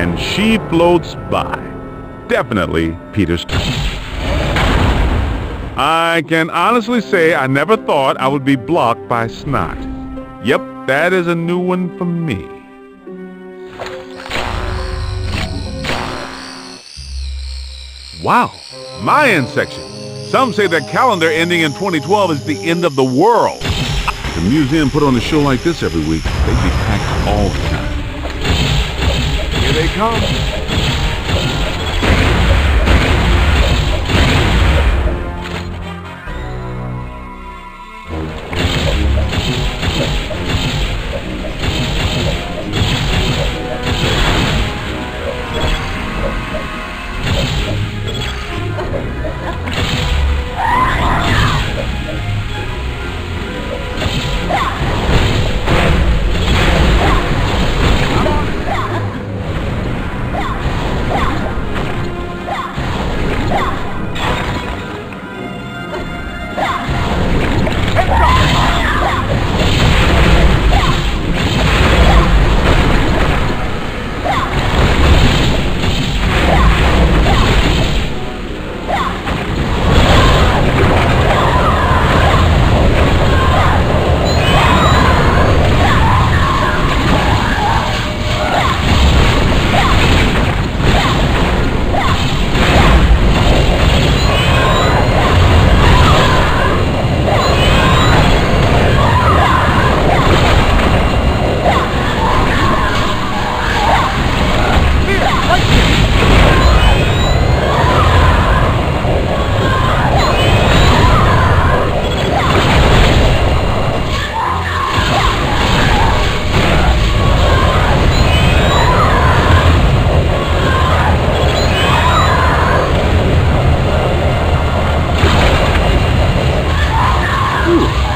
and she floats by. Definitely Peter's turn. I can honestly say I never thought I would be blocked by snot. Yep, that is a new one for me. Wow, Mayan section. Some say that calendar ending in 2012 is the end of the world. If the museum put on a show like this every week, they'd be packed all the time. Here they come.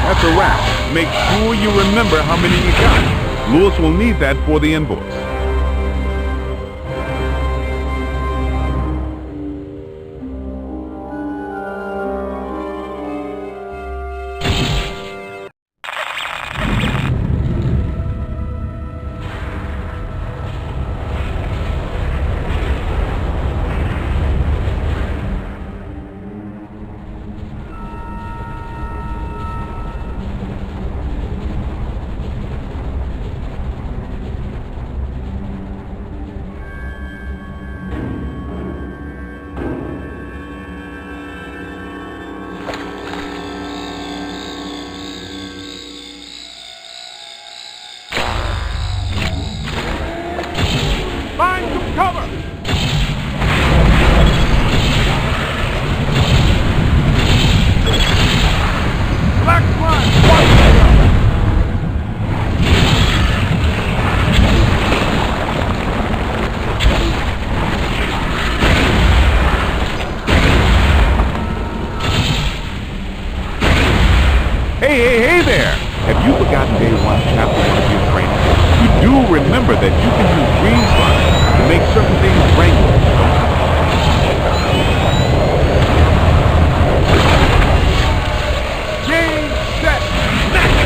That's a wrap. Make sure you remember how many you got. Lewis will need that for the invoice. Find some cover! Black flag! Hey there! Have you forgotten day one, chapter 1 of your training? You do remember that you can use green slime to make certain things rainbow. Game, set, match!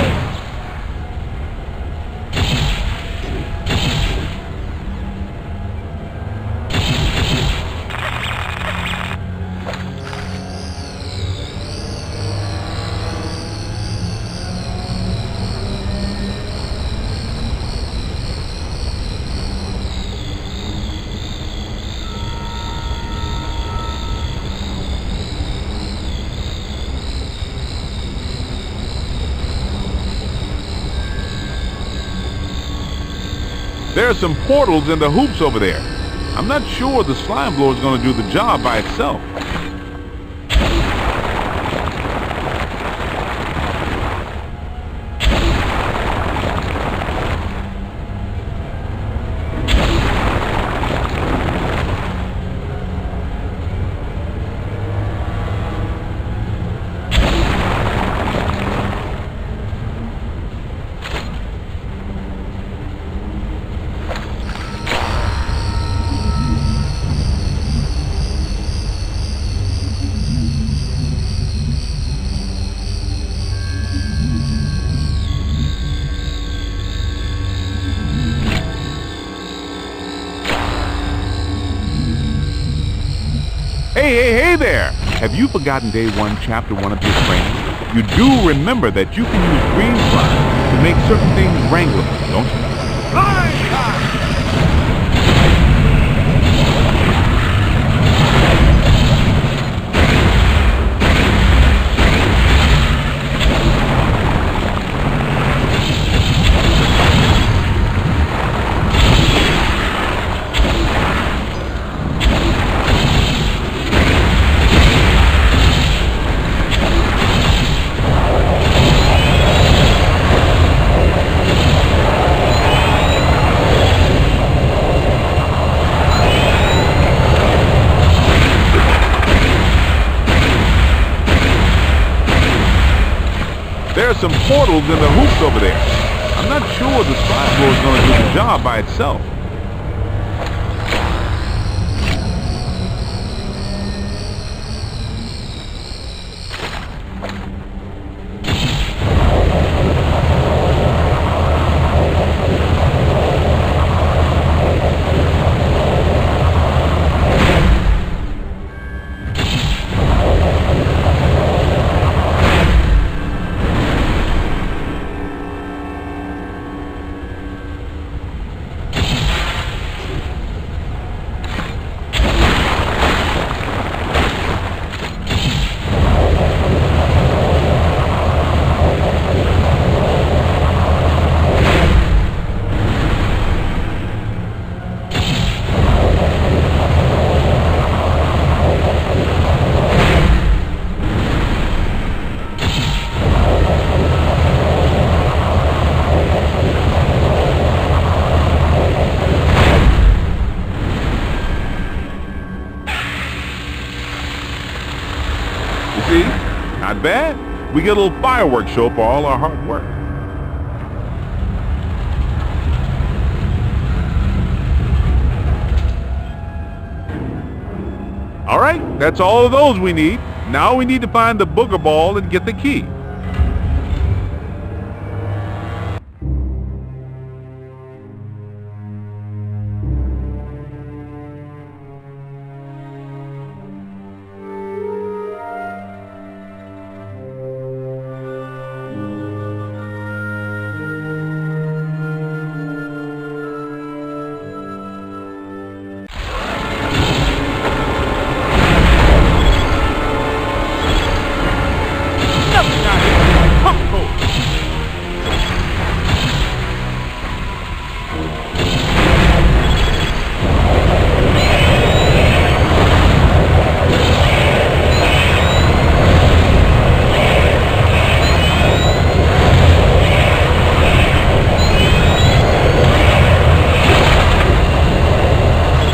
There are some portals in the hoops over there. I'm not sure the slime blower is going to do the job by itself. Hey there! Have you forgotten day 1, chapter 1 of your training? You do remember that you can use green slime to make certain things wrangleable, don't you? There's some portals in the hoops over there. I'm not sure the slide blower is going to do the job by itself. See? Not bad. We get a little fireworks show for all our hard work. All right, that's all of those we need. Now we need to find the booger ball and get the key.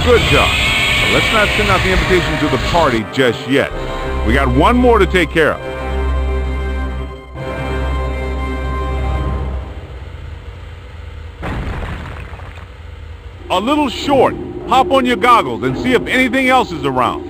Good job. Let's not send out the invitation to the party just yet. We got one more to take care of. A little short. Pop on your goggles and see if anything else is around.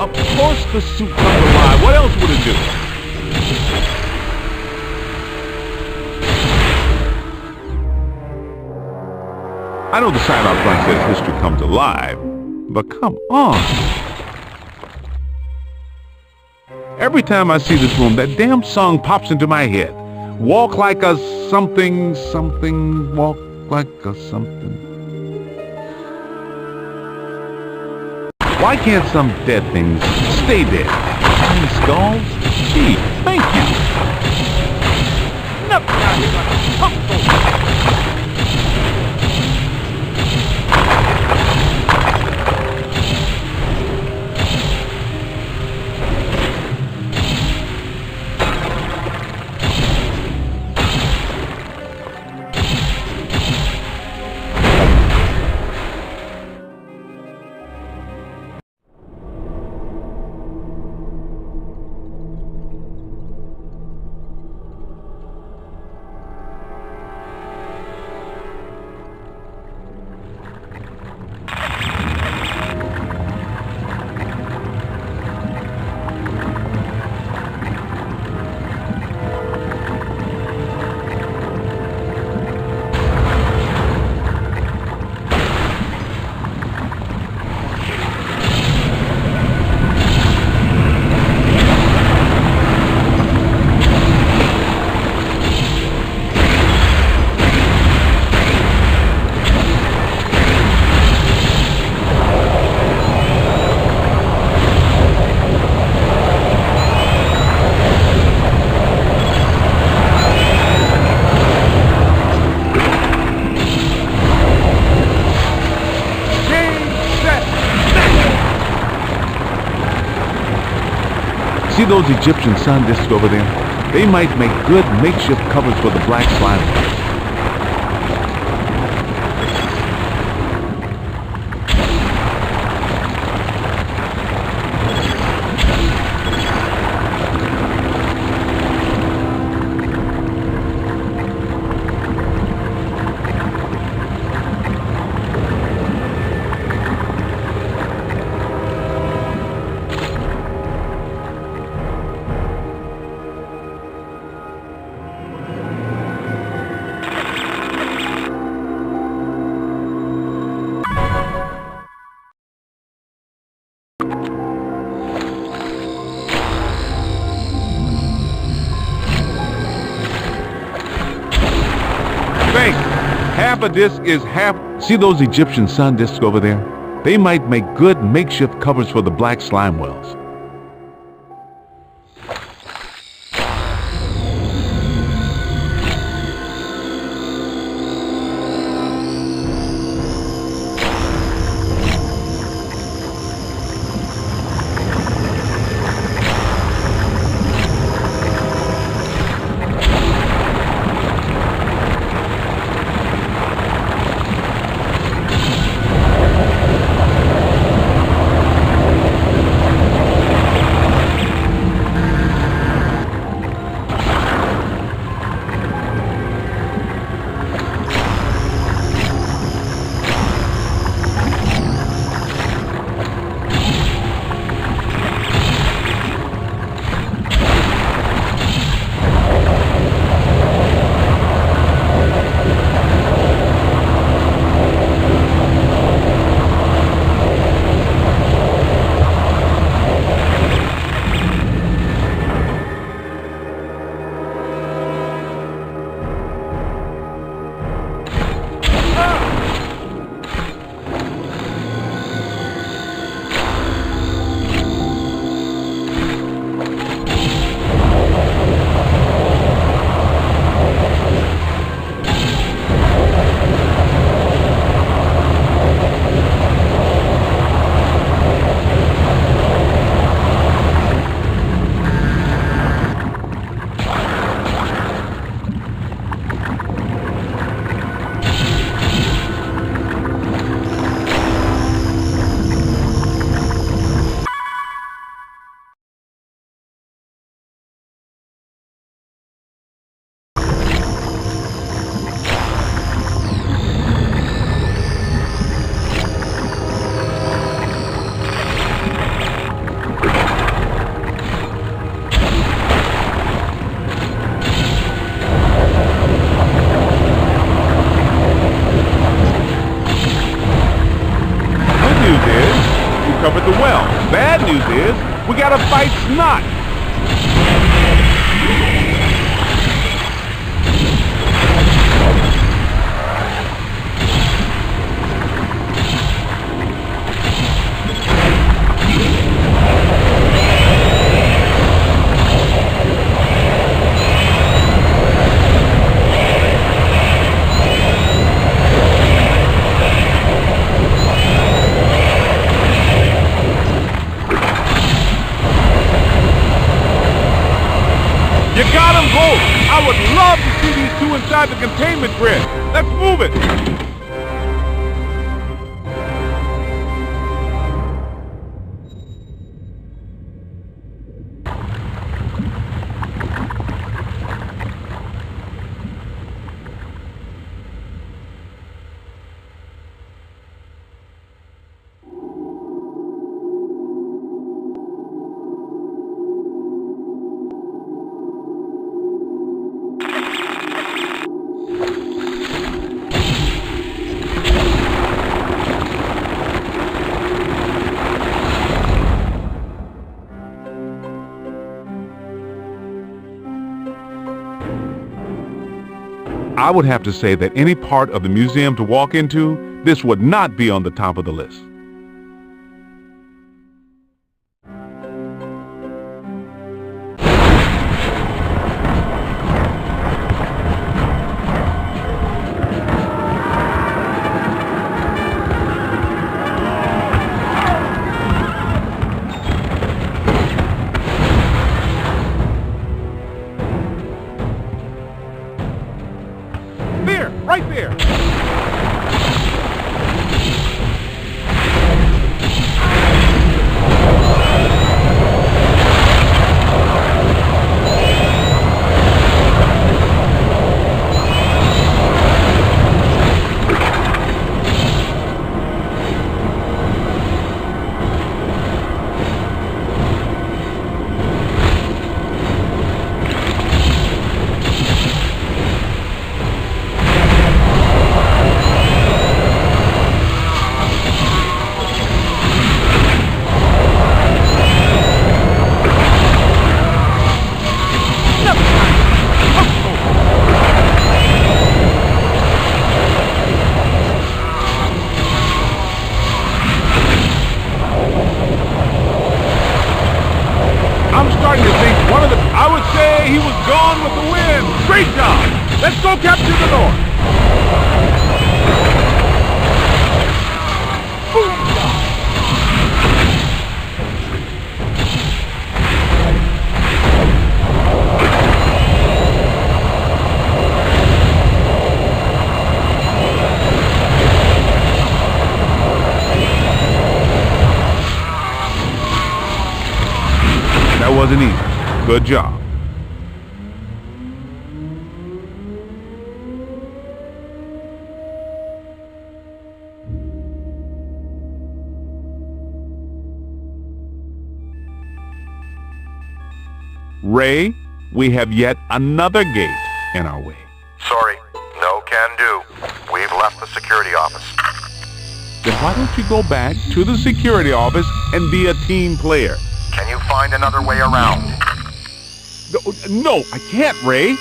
Of course the suit comes alive. What else would it do? I know the sign out front says history comes alive, but come on. Every time I see this room, that damn song pops into my head. Walk like a something, something, walk like a something. Why can't some dead things stay dead? Tiny skulls? Gee, thank you. See those Egyptian sun discs over there? They might make good makeshift covers for the black slime whales. Think, half a disc is half. See those Egyptian sun discs over there? They might make good makeshift covers for the black slime whales. Covered the well. Bad news is, we gotta fight Snot. You got them both! I would love to see these two inside the containment grid! Let's move it! I would have to say that any part of the museum to walk into, this would not be on the top of the list. Gone with the wind! Great job! Let's go capture the North! That wasn't easy. Good job. Ray, we have yet another gate in our way. Sorry, no can do. We've left the security office. Then why don't you go back to the security office and be a team player? Can you find another way around? No, I can't, Ray.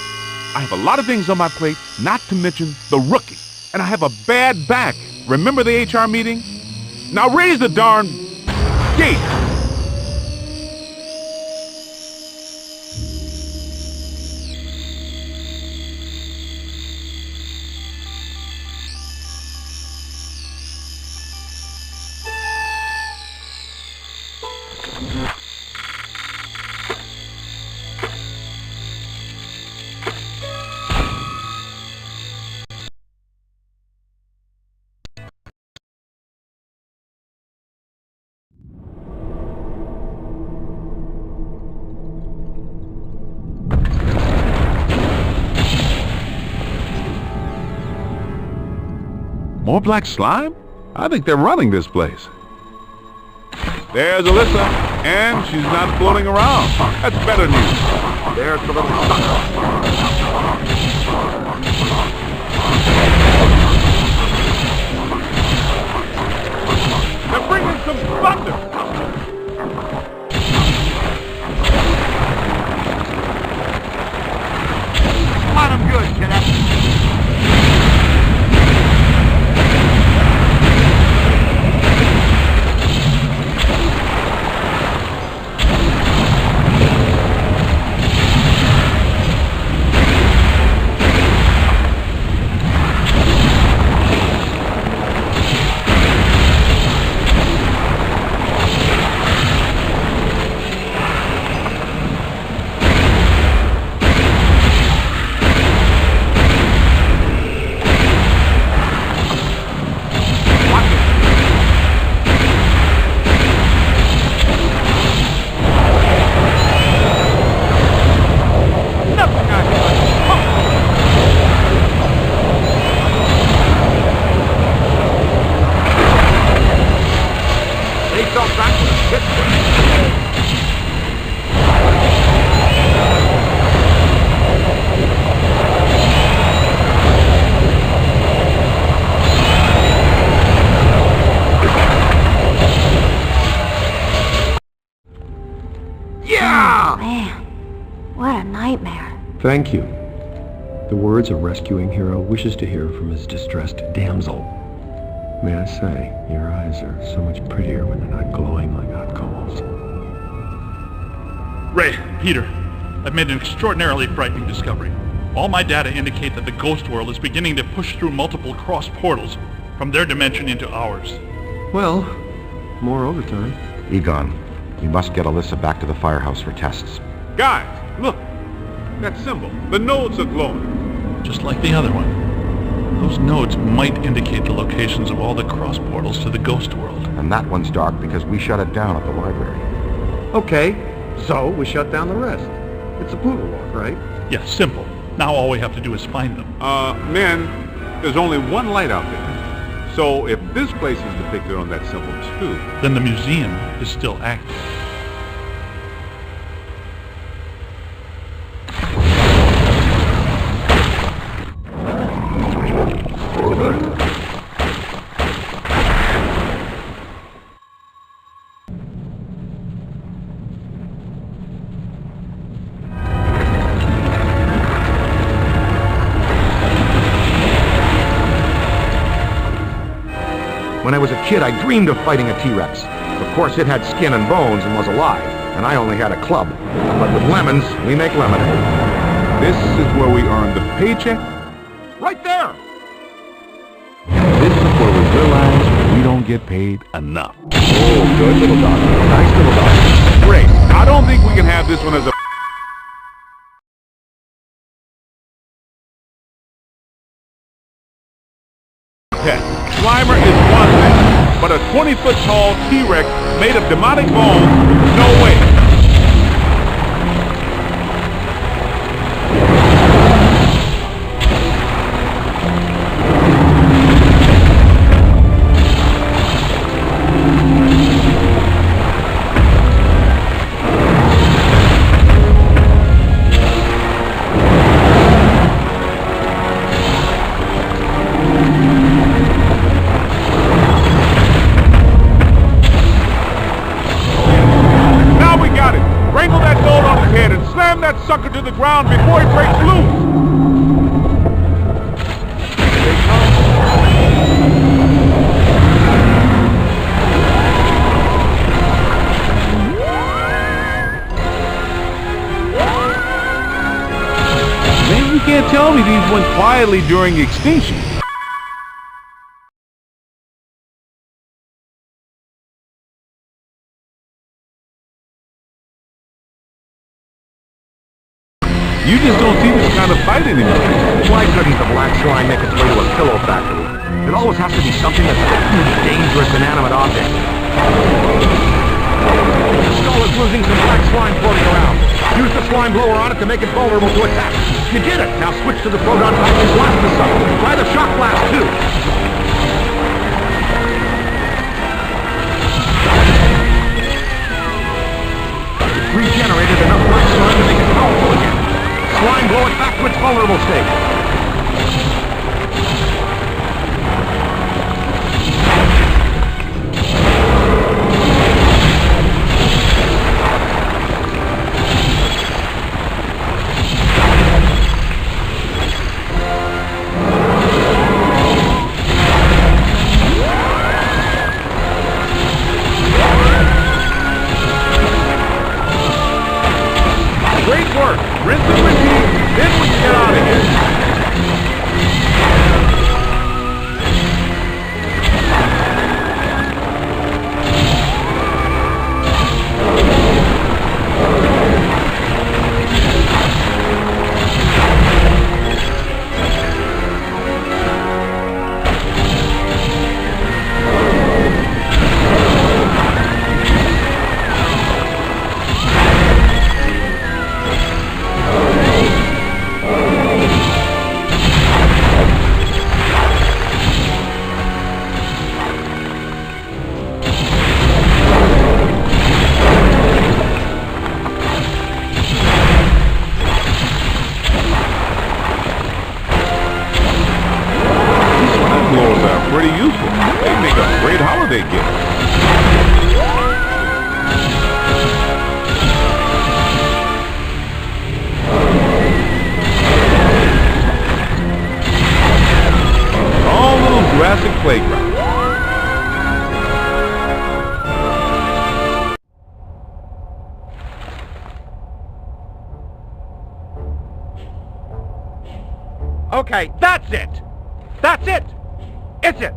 I have a lot of things on my plate, not to mention the rookie. And I have a bad back. Remember the HR meeting? Now raise the darn gate. More black slime? I think they're running this place. There's Ilyssa, and she's not floating around. That's better news. There's the little sucker. They're bringing some thunder. Got him good, kiddo. Thank you. The words a rescuing hero wishes to hear from his distressed damsel. May I say, your eyes are so much prettier when they're not glowing like hot coals. Ray, Peter, I've made an extraordinarily frightening discovery. All my data indicate that the ghost world is beginning to push through multiple cross portals from their dimension into ours. Well, more overtime. Egon, we must get Ilyssa back to the firehouse for tests. Guys, look. That symbol. The nodes are glowing. Just like the other one. Those nodes might indicate the locations of all the cross portals to the ghost world. And that one's dark because we shut it down at the library. Okay, so we shut down the rest. It's a poodle walk, right? Yeah, simple. Now all we have to do is find them. Men, there's only one light out there. So if this place is depicted on that symbol too, then the museum is still active. When I was a kid, I dreamed of fighting a T-Rex. Of course, it had skin and bones and was alive, and I only had a club. But with lemons, we make lemonade. This is where we earn the paycheck. Right there! This is where we realize we don't get paid enough. Oh, good little dog. Nice little dog. Great. I don't think we can have this one as a pet. Slimer is one thing, but a 20-foot tall T-Rex made of demonic bones, no way. Slam that sucker to the ground before he breaks loose! Man, you can't tell me these went quietly during extinction. You just don't see this kind of fight anymore. Why couldn't the black slime make its way to a pillow factory? It always has to be something that's a huge, dangerous, inanimate object. The skull is losing some black slime floating around. Use the slime blower on it to make it vulnerable to attack. You did it! Now switch to the proton pack and blast the sucker. Try the shock blast, too. It's regenerated enough black slime to make it powerful again. Slime blow it back to its vulnerable state. Great work! Rinse and repeat, then we can get out of here. Pretty useful. They make a great holiday gift. All little Jurassic playground. Okay, that's it! That's it! It's it!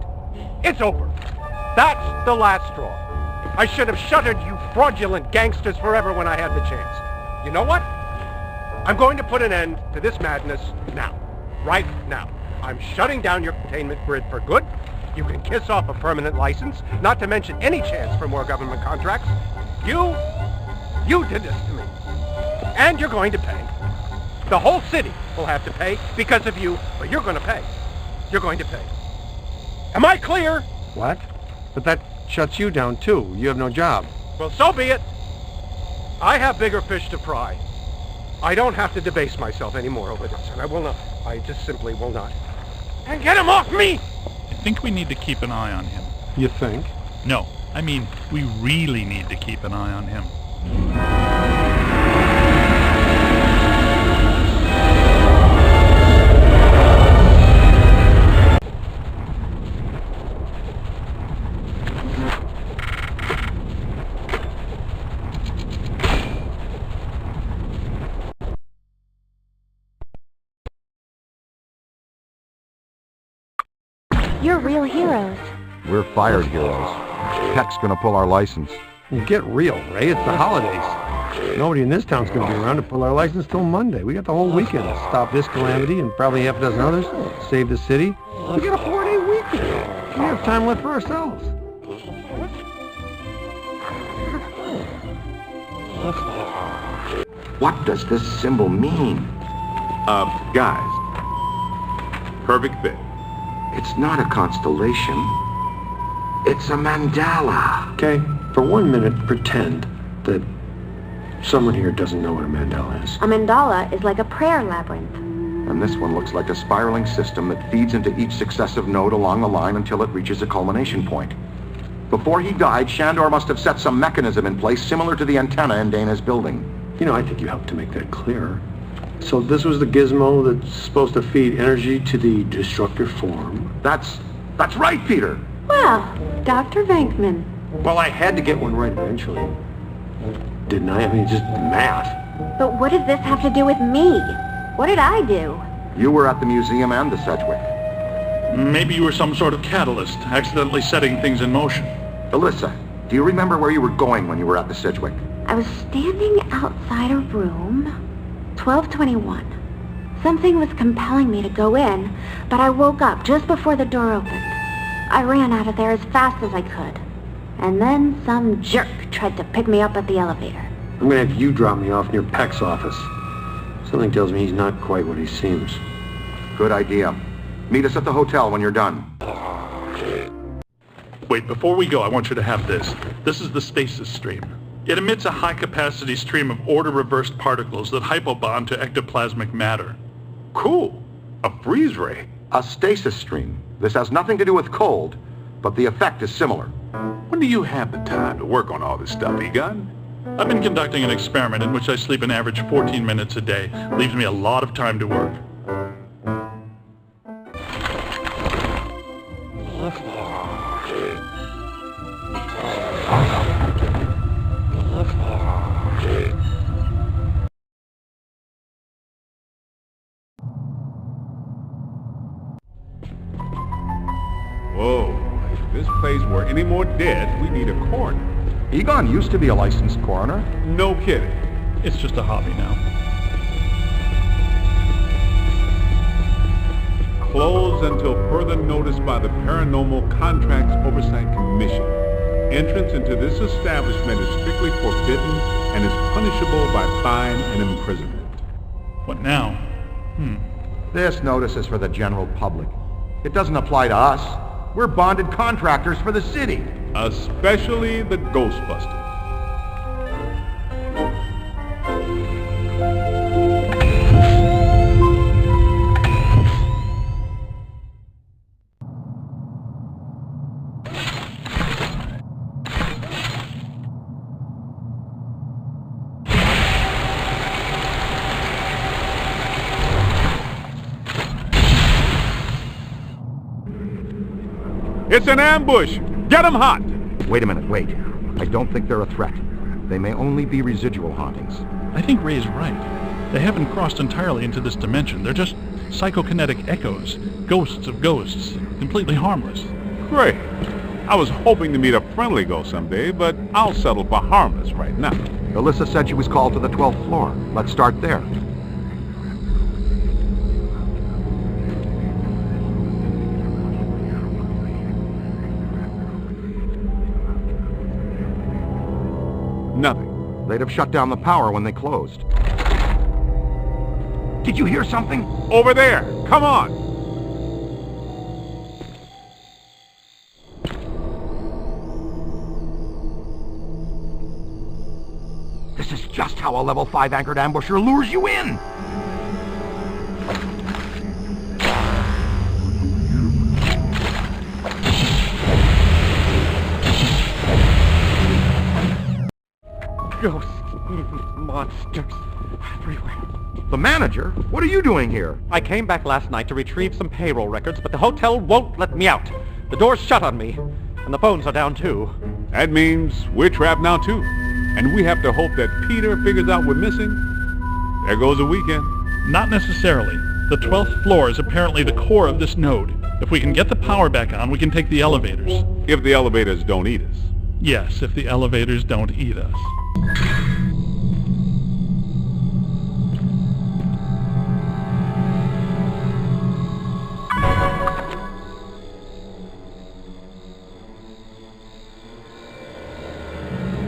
It's over! That's the last straw. I should have shuttered you fraudulent gangsters forever when I had the chance. You know what? I'm going to put an end to this madness now. Right now. I'm shutting down your containment grid for good. You can kiss off a permanent license, not to mention any chance for more government contracts. You did this to me. And you're going to pay. The whole city will have to pay because of you, but you're going to pay. You're going to pay. Am I clear? What? But that shuts you down, too. You have no job. Well, so be it. I have bigger fish to fry. I don't have to debase myself anymore over this, and I will not. I just simply will not. And get him off me! I think we need to keep an eye on him. You think? No, I mean, we really need to keep an eye on him. You're real heroes. We're fired heroes. Peck's gonna pull our license. You get real, Ray. It's the holidays. Nobody in this town's going to be around to pull our license till Monday. We got the whole weekend to stop this calamity and probably half a dozen others, save the city. We got a 4-day weekend. We have time left for ourselves. What does this symbol mean? Guys. Perfect fit. It's not a constellation. It's a mandala. Okay, for 1 minute, pretend that someone here doesn't know what a mandala is. A mandala is like a prayer labyrinth. And this one looks like a spiraling system that feeds into each successive node along the line until it reaches a culmination point. Before he died, Shandor must have set some mechanism in place similar to the antenna in Dana's building. You know, I think you helped to make that clearer. So this was the gizmo that's supposed to feed energy to the destructor form. That's right, Peter. Well, Dr. Venkman. Well, I had to get one right eventually. Didn't I? I mean, just math. But what does this have to do with me? What did I do? You were at the museum and the Sedgwick. Maybe you were some sort of catalyst, accidentally setting things in motion. Ilyssa, do you remember where you were going when you were at the Sedgwick? I was standing outside a room, 1221. Something was compelling me to go in, but I woke up just before the door opened. I ran out of there as fast as I could. And then some jerk tried to pick me up at the elevator. I'm gonna have you drop me off near Peck's office. Something tells me he's not quite what he seems. Good idea. Meet us at the hotel when you're done. Wait, before we go, I want you to have this. This is the stasis stream. It emits a high-capacity stream of order-reversed particles that hypobond to ectoplasmic matter. Cool. A freeze ray. A stasis stream. This has nothing to do with cold, but the effect is similar. When do you have the time to work on all this stuff, Egon? I've been conducting an experiment in which I sleep an average 14 minutes a day. Leaves me a lot of time to work. Whoa. If this place were any more dead, we need a coroner. Egon used to be a licensed coroner. No kidding. It's just a hobby now. Closed until further notice by the Paranormal Contracts Oversight Commission. Entrance into this establishment is strictly forbidden and is punishable by fine and imprisonment. What now? This notice is for the general public. It doesn't apply to us. We're bonded contractors for the city. Especially the Ghostbusters. It's an ambush! Get 'em hot! Wait a minute, wait. I don't think they're a threat. They may only be residual hauntings. I think Ray is right. They haven't crossed entirely into this dimension. They're just psychokinetic echoes, ghosts of ghosts, completely harmless. Great. I was hoping to meet a friendly ghost someday, but I'll settle for harmless right now. Ilyssa said she was called to the 12th floor. Let's start there. Nothing. They'd have shut down the power when they closed. Did you hear something? Over there! Come on! This is just how a level 5 anchored ambusher lures you in! Ghosts, monsters, everywhere. The manager? What are you doing here? I came back last night to retrieve some payroll records, but the hotel won't let me out. The door's shut on me, and the phones are down too. That means we're trapped now too. And we have to hope that Peter figures out we're missing. There goes a weekend. Not necessarily. The 12th floor is apparently the core of this node. If we can get the power back on, we can take the elevators. If the elevators don't eat us. Yes, if the elevators don't eat us.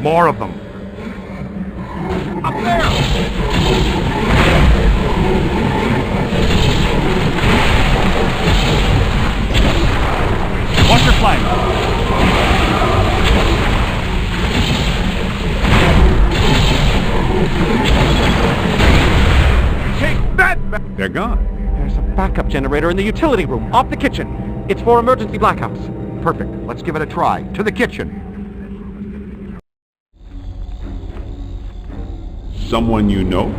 More of them. Up there! Watch your flank. Take that back! They're gone. There's a backup generator in the utility room, off the kitchen. It's for emergency blackouts. Perfect. Let's give it a try. To the kitchen. Someone you know?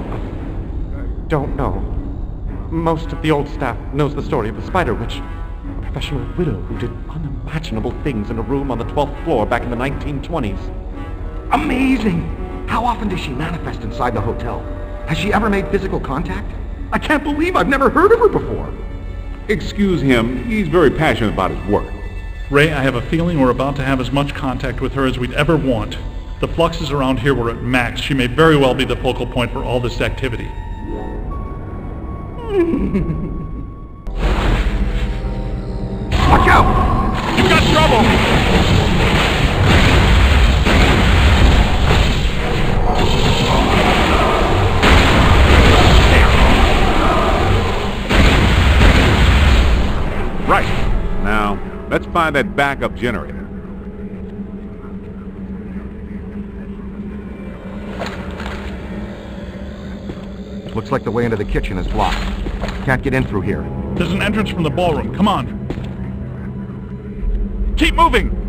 Don't know. Most of the old staff knows the story of the Spider Witch, a professional widow who did unimaginable things in a room on the 12th floor back in the 1920s. Amazing! How often does she manifest inside the hotel? Has she ever made physical contact? I can't believe I've never heard of her before. Excuse him. He's very passionate about his work. Ray, I have a feeling we're about to have as much contact with her as we'd ever want. The fluxes around here were at max. She may very well be the focal point for all this activity. Watch out! You've got trouble! Right. Now, let's find that backup generator. Looks like the way into the kitchen is blocked. Can't get in through here. There's an entrance from the ballroom. Come on. Keep moving!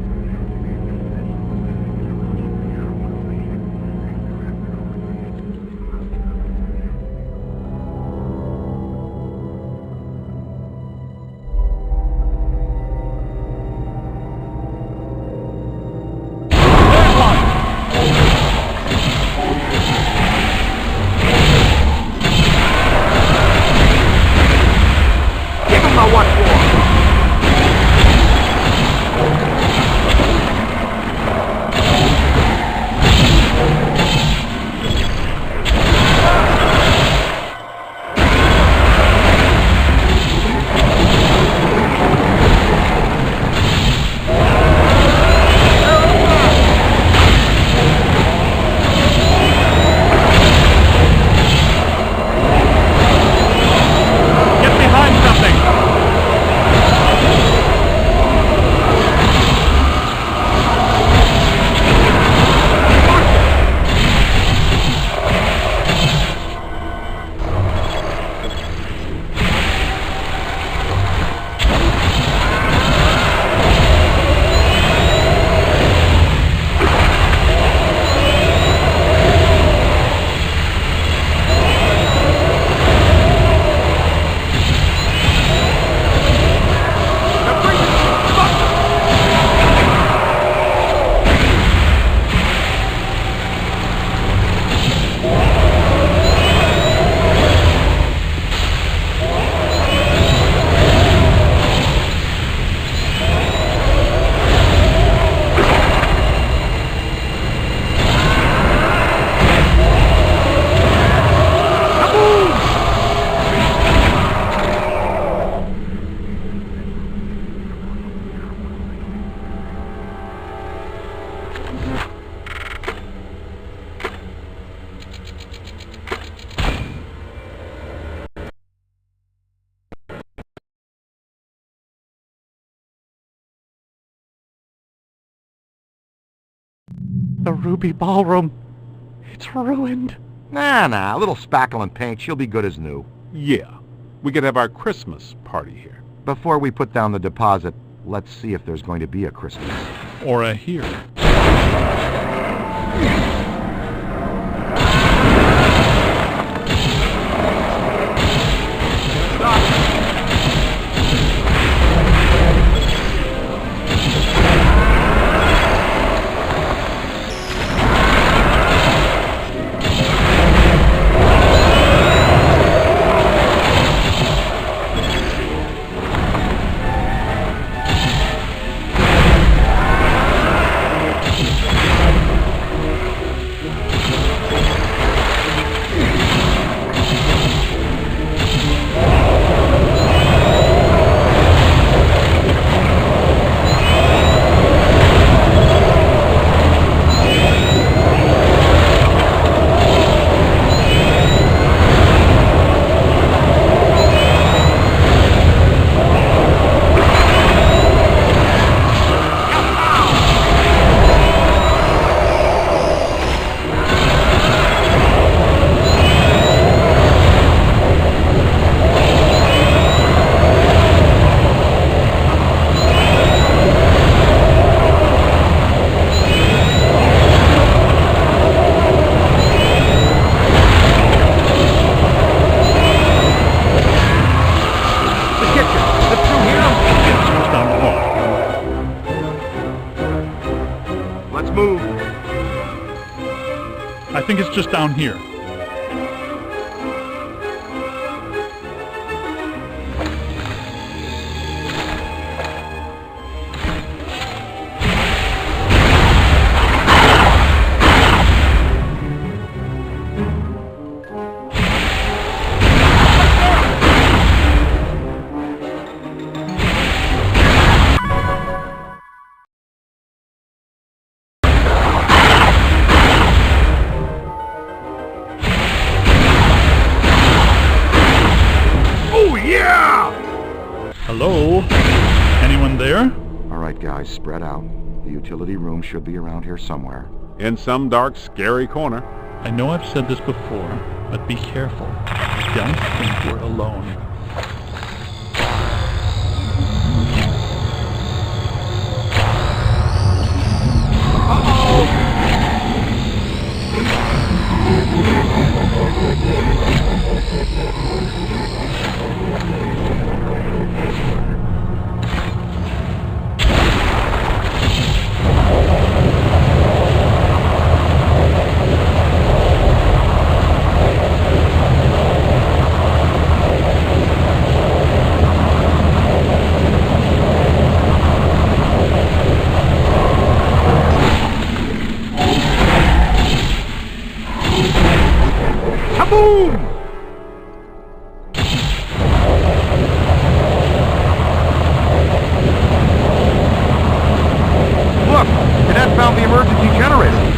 The Ruby Ballroom. It's ruined. Nah, a little spackle and paint. She'll be good as new. Yeah. We could have our Christmas party here. Before we put down the deposit, let's see if there's going to be a Christmas. Or a here. think it's just down here. Hello? Anyone there? All right, guys, spread out. The utility room should be around here somewhere. In some dark, scary corner. I know I've said this before, but be careful. Don't think we're alone. Kaboom! Look! Cadet found the emergency generator.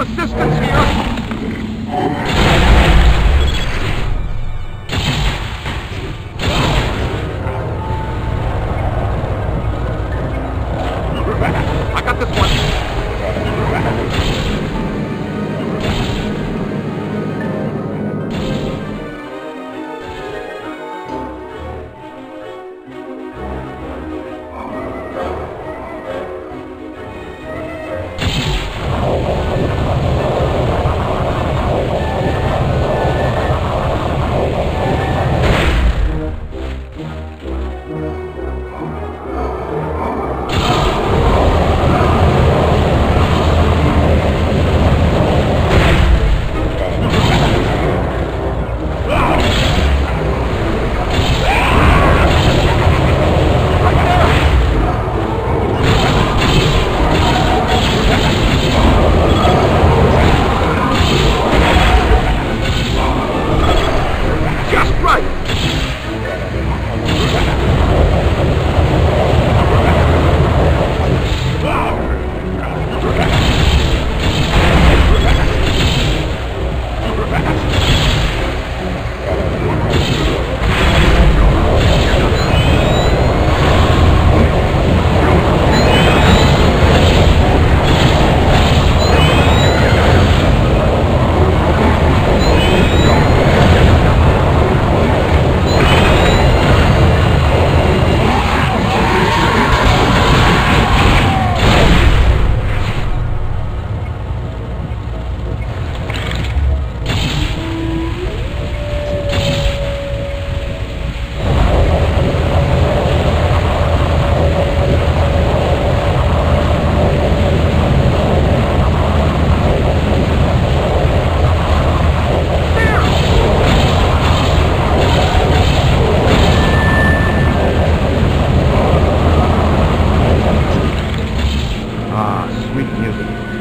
medical assistance here! I got this one.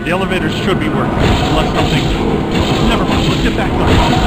The elevators should be working, unless something... Never mind, let's get back to the